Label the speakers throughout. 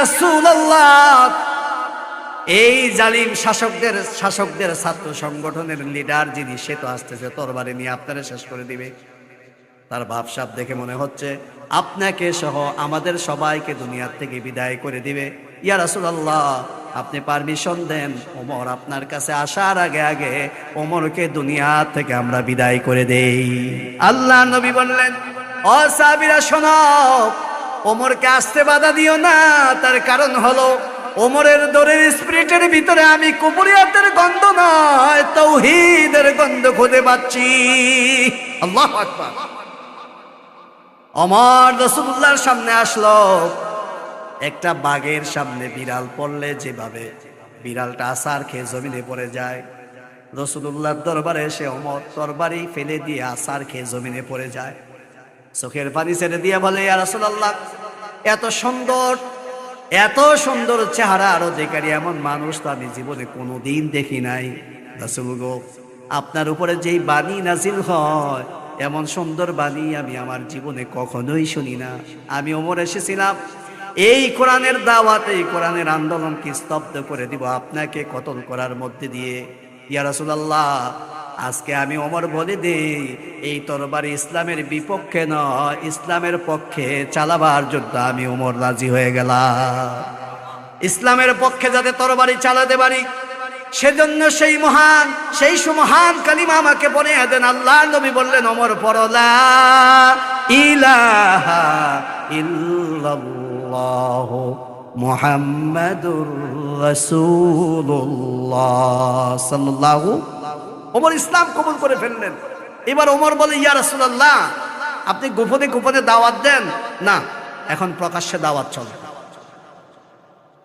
Speaker 1: রাসূলুল্লাহ, এই জালিম শাসকদের ছাত্র সংগঠনের লিডার যিনি, সে তো আসতেছে তরবারি নিয়ে আপনারা শেষ করে দিবে। তার ভাবসাব দেখে মনে হচ্ছে আপনাকে সহ আমাদের সবাইকে দুনিয়ার থেকে বিদায় করে দিবে। ইয়া রাসূলুল্লাহ, আপনি পারমিশন দেন, ওমর আপনার কাছে আসার আগে আগে ওমরকে দুনিয়া থেকে আমরা বিদায় করে দেই। আল্লাহ নবী বললেন, ও সাহাবীরা শোনো, ওমরকে আসতে বাধা দিও না। তার কারণ হলো ওমরের দরের স্পিরিটের ভিতরে আমি কুফরিয়াতের গন্ধ নয়, তাওহীদের গন্ধ খুঁজে পাচ্ছি। আল্লাহু আকবার। ওমর রাসূলুল্লাহর সামনে আসলো। একটা বাঘের সামনে বিড়াল পড়লে যেভাবে বিড়ালটা আছাড় খেয়ে জমিনে পড়ে যায়, রাসূলুল্লাহর দরবারে এসে ওমর তরবারি ফেলে দিয়ে আছাড় খেয়ে জমিনে পড়ে যায়। চোখের পানি ছেড়ে দিয়ে বলে, ইয়া রাসূলুল্লাহ, এত সুন্দর চেহারা আর অধিকারী এমন মানুষ তো আমি জীবনে কোনোদিন দেখি নাই। রাসূল গো, আপনার উপরে যেই বাণী নাজিল হয়, এমন সুন্দর বাণী আমি আমার জীবনে কখনোই শুনি না। আমি ওমর এসেছিলাম এই কোরআনের দাওয়াত, এই কোরআনের আন্দোলনকে স্তব্ধ করে দিব আপনাকে কতল করার মধ্যে দিয়ে। ইয়া রাসূলুল্লাহ, আজকে আমি ওমর বলে দেই, এই তরবারি ইসলামের বিপক্ষে নয়, ইসলামের পক্ষে চালাবার জন্য আমি ওমর রাজি হয়ে গেলাম। ইসলামের পক্ষে যাতে তরবারি চালাতে পারি, সেজন্য সেই সুমহান কালিমা আমাকে বলে দেন। আল্লাহ নবী বললেন, ওমর পড়ো লা ইলাহা ইল্লাল্লাহ মুহাম্মাদুর রাসূলুল্লাহ সাল্লাল্লাহু। ওমর ইসলাম কবুল করে ফেললেন। এবার ওমর বলে, ইয়া রাসূলুল্লাহ, আপনি গোপনে গোপনে দাওয়াত দেন না, এখন প্রকাশ্যে দাওয়াত চলে।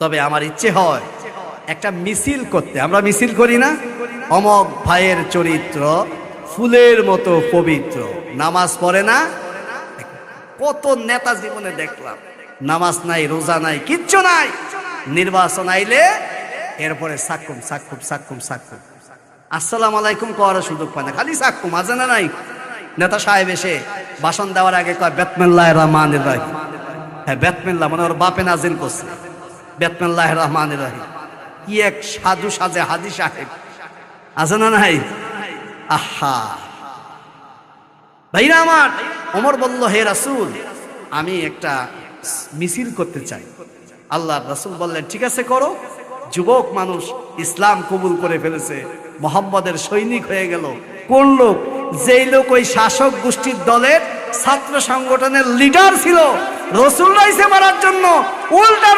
Speaker 1: তবে আমার ইচ্ছে হয় একটা মিছিল করতে। আমরা মিছিল করি না? অমক ভাইয়ের চরিত্র ফুলের মতো পবিত্র, নামাজ পড়ে না। কত নেতা জীবনে দেখলাম, নামাজ নাই, রোজা নাই, কিচ্ছু নাই। নির্বাচন আইলে এরপরে সাক্কুম সাক্কুম সাক্কুম সাক্কুম, আসসালামু আলাইকুম করার সুযোগ পায় না, খালি সাক্কুম। আছে না নাই? নেতা সাহেব এসে ভাষণ দেওয়ার আগে কয় বিসমিল্লাহির রহমানির রহিম। হ্যাঁ, বিসমিল্লাহ মানে ওর বাপে নাজিল করছে, বিসমিল্লাহির রহমানির রহিম। কি এক সাধু সাজে হাজি সাহেব, আছে না নাই? আহা ভাইরা আমার, ওমর বলল, হে রাসূল, আমি একটা মিছিল করতে চাই। আল্লাহর রাসূল বললেন, ঠিক আছে করো। যুবক মানুষ ইসলাম কবুল করে ফেলেছে, মুহাম্মদের সৈনিক হয়ে গেল। কোন লোক? যেই লোক ওই শাসক গোষ্ঠীর দলের ছাত্র সংগঠনের লিডার ছিল। রাসূল রাইছে মারার জন্য, উল্টা